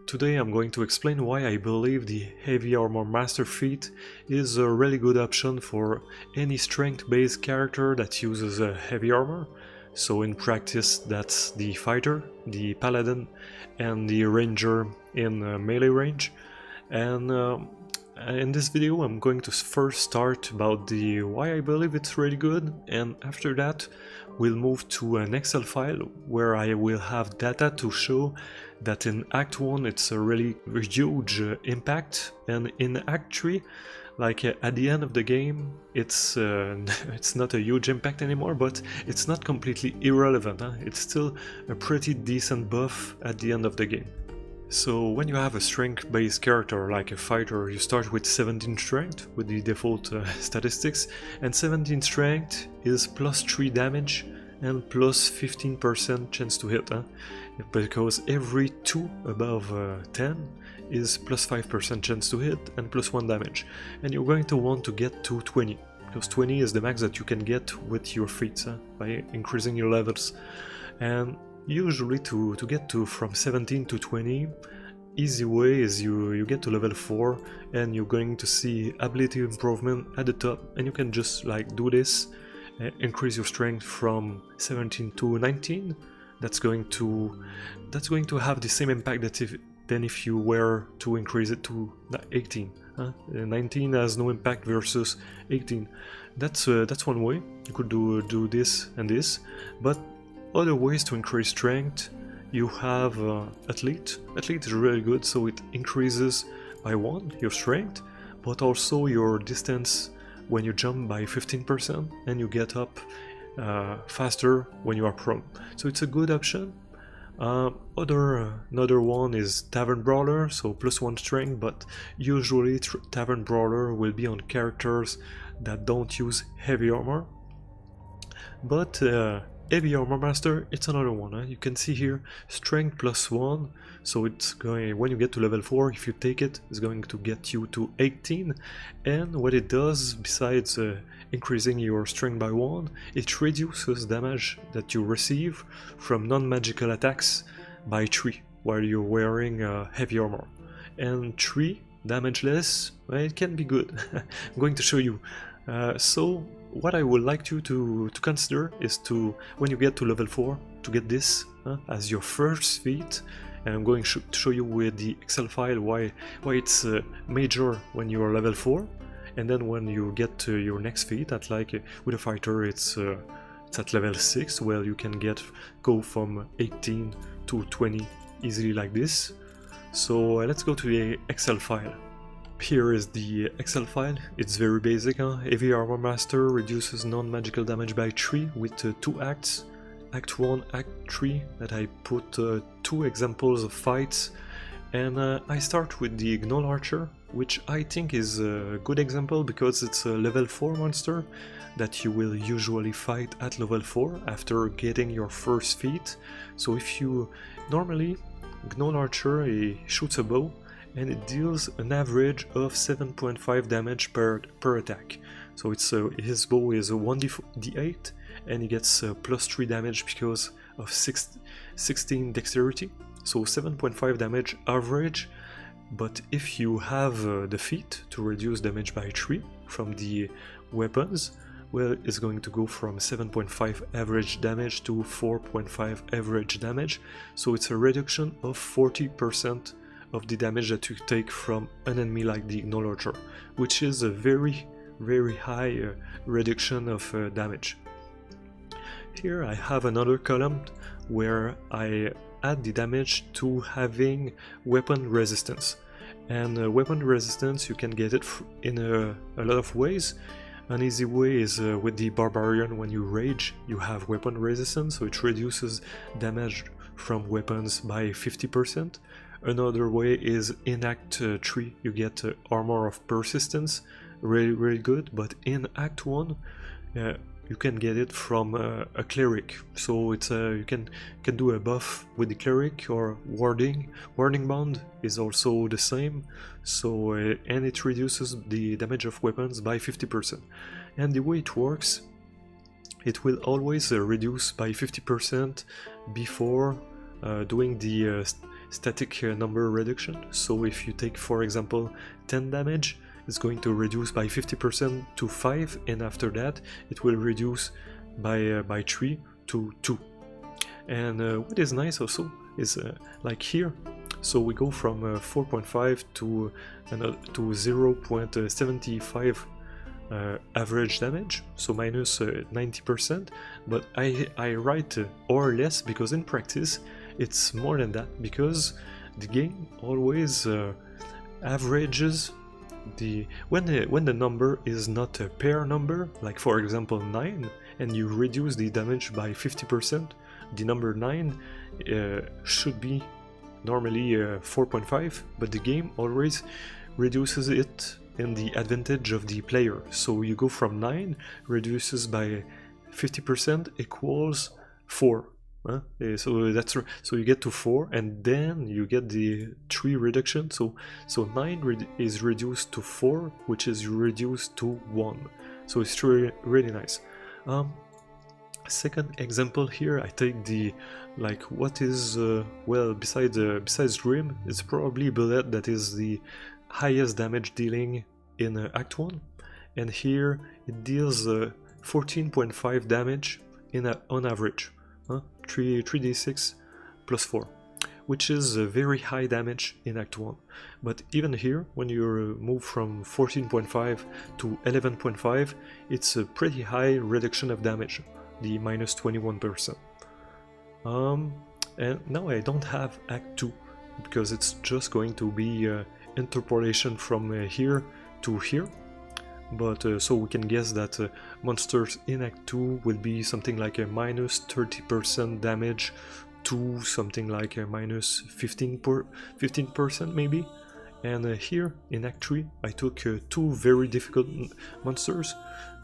Today I'm going to explain why I believe the Heavy Armour Master feat is a really good option for any strength-based character that uses a heavy armor. So in practice that's the fighter, the paladin, and the ranger in melee range. And in this video I'm going to first start about the why I believe it's really good, and after that we'll move to an Excel file where I will have data to show that in Act 1 it's a really huge impact, and in Act 3, like at the end of the game, it's not a huge impact anymore, but it's not completely irrelevant. It's still a pretty decent buff at the end of the game. So when you have a strength-based character like a fighter, you start with 17 strength with the default statistics, and 17 strength is plus 3 damage and plus 15% chance to hit, because every 2 above 10 is plus 5% chance to hit and plus 1 damage, and you're going to want to get to 20, because 20 is the max that you can get with your feats by increasing your levels. And usually to get to from 17 to 20, easy way is you get to level 4 and you're going to see ability improvement at the top, and you can just like do this, increase your strength from 17 to 19. That's going to have the same impact that if you were to increase it to 18. 19 has no impact versus 18. That's one way. You could do this and this, but other ways to increase strength, you have Athlete. Athlete is really good, so it increases by 1 your strength, but also your distance when you jump by 15%, and you get up faster when you are prone. So it's a good option. Another one is Tavern Brawler, so plus 1 strength, but usually Tavern Brawler will be on characters that don't use heavy armor. But Heavy Armour Master, it's another one. You can see here strength plus 1, so it's going, when you get to level 4, if you take it, it's going to get you to 18. And what it does, besides increasing your strength by 1, it reduces damage that you receive from non-magical attacks by 3 while you're wearing heavy armor. And 3 damage less, well, it can be good. I'm going to show you. So what I would like you to consider is to, when you get to level 4, to get this as your first feat. And I'm going to show you with the Excel file why it's major when you are level 4, and then when you get to your next feat, at like with a fighter it's at level 6, where you can go from 18 to 20 easily like this. So let's go to the Excel file. Here is the Excel file. It's very basic. Heavy Armour Master reduces non-magical damage by 3 with 2 acts. Act 1, Act 3, that I put 2 examples of fights. And I start with the Gnoll Archer, which I think is a good example because it's a level 4 monster that you will usually fight at level 4 after getting your first feat. So if you normally, Gnoll Archer, he shoots a bow, and it deals an average of 7.5 damage per attack. So it's his bow is a 1d8, and he gets plus 3 damage because of 16 dexterity, so 7.5 damage average. But if you have the feat to reduce damage by 3 from the weapons, well, it's going to go from 7.5 average damage to 4.5 average damage, so it's a reduction of 40% of the damage that you take from an enemy like the Gnoll Archer, which is a very high reduction of damage. Here I have another column where I add the damage to having weapon resistance. And weapon resistance, you can get it in a lot of ways. An easy way is with the Barbarian. When you rage, you have weapon resistance, so it reduces damage from weapons by 50%. Another way is in Act 3 you get Armor of Persistence, really good, but in Act 1 you can get it from a Cleric, so it's you can do a buff with the Cleric, or Warding Bond is also the same, so and it reduces the damage of weapons by 50%. And the way it works, it will always reduce by 50% before doing the static number reduction. So if you take, for example, 10 damage, it's going to reduce by 50% to 5, and after that it will reduce by 3 to 2. And what is nice also is like here, so we go from 4.5 to 0.75 average damage, so minus 90%, but I write or less because in practice it's more than that, because the game always averages when the number is not a pair number, like for example 9, and you reduce the damage by 50%, the number 9 should be normally 4.5, but the game always reduces it in the advantage of the player. So you go from 9, reduces by 50% equals 4. So you get to 4, and then you get the 3 reduction. So 9 is reduced to 4, which is reduced to 1. So it's really nice. Second example here, I take the what is well, besides Grim, it's probably Bullet that is the highest damage dealing in Act 1, and here it deals 14.5 damage on average, 3d6 plus 4, which is a very high damage in Act 1. But even here, when you move from 14.5 to 11.5, it's a pretty high reduction of damage, the minus 21%. And now I don't have Act 2, because it's just going to be interpolation from here to here. But so we can guess that monsters in Act 2 will be something like a minus 30% damage to something like a minus 15% maybe. And here in Act 3 I took 2 very difficult monsters,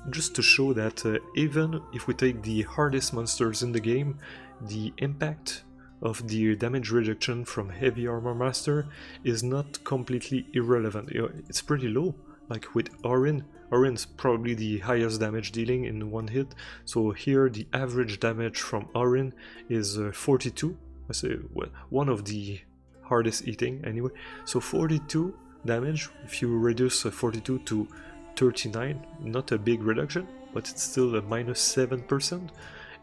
just to show that even if we take the hardest monsters in the game, the impact of the damage reduction from Heavy Armour Master is not completely irrelevant. It's pretty low, like with Orin. Orin's probably the highest damage dealing in one hit, so here the average damage from Orin is 42. I say, well, one of the hardest hitting anyway. So 42 damage, if you reduce 42 to 39, not a big reduction, but it's still a minus 7%.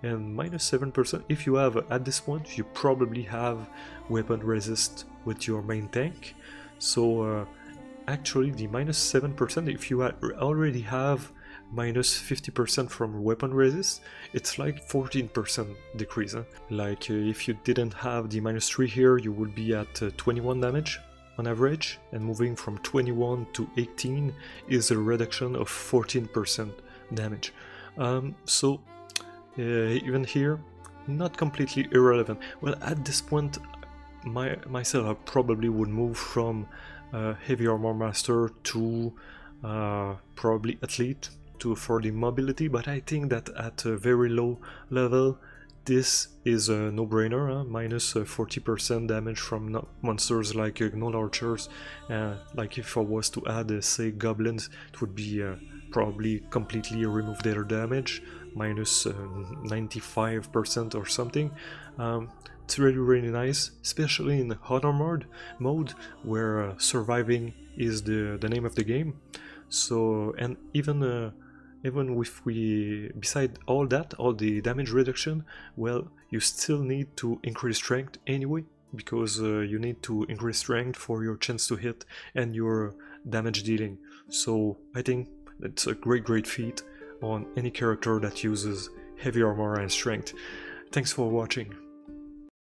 And minus 7%, if you have, at this point, you probably have weapon resist with your main tank. So actually the minus 7%, if you already have minus 50% from weapon resist, it's like 14% decrease. Like if you didn't have the minus 3 here, you would be at 21 damage on average, and moving from 21 to 18 is a reduction of 14% damage. So even here, not completely irrelevant. Well, at this point, myself, I probably would move from Heavy Armour Master to probably Athlete for the mobility, but I think that at a very low level, this is a no-brainer, minus 40% damage from monsters like Gnoll Archers. Like if I was to add, say, Goblins, it would be probably completely remove their damage, minus 95% or something. It's really nice, especially in Hard mode, where surviving is the name of the game. So, and even if we, beside all that, all the damage reduction, well, you still need to increase strength anyway, because you need to increase strength for your chance to hit and your damage dealing. So I think it's a great feat on any character that uses heavy armor and strength. Thanks for watching.